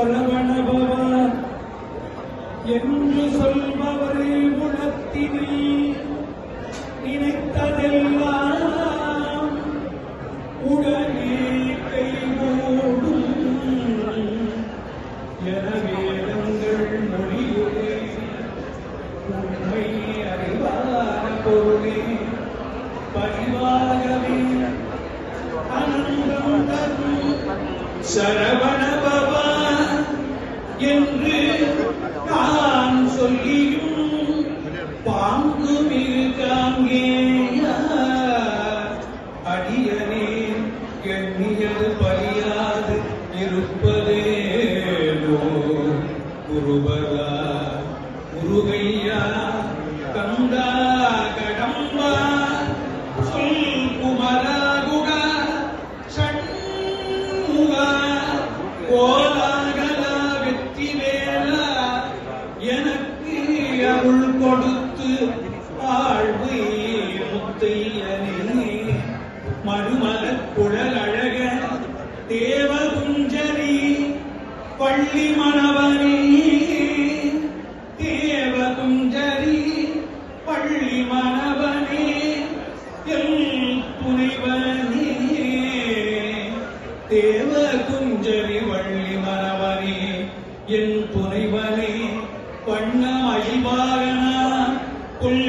சரவணபவ என்று சொல்பவரே உலத்தினை நினைத்ததெல்லாம் உடனே கைகூடும் என வேதங்கள் மொழியுடே உண்மை அறிவான பொருளே பரிவாகவே அனந்தம் தரும் சரவணபவா என்று நான் சொல்லியும் பாங்கு மிருகாங்கே அடியனே எண்ணியது பலியாது இருப்பதேனோ குருபரா முருகையா கந்தா கடம்பா சொல் குமரா குகா ஷண்முகா கோலாகலா வெற்றி வேலா எனக்கு அருள் கொடுத்து வாழ்வு முத்தையனே மடுமலக் குழல் அழக தேவகுஞ்சரி பள்ளி மணவனே தேவகுஞ்சரி பள்ளி மணவனே எல் துணைவனே தேவகுஞ்சரி வள்ளி மணவனே என் துணைவனே பண்ண மகிழ்வாகனா புல்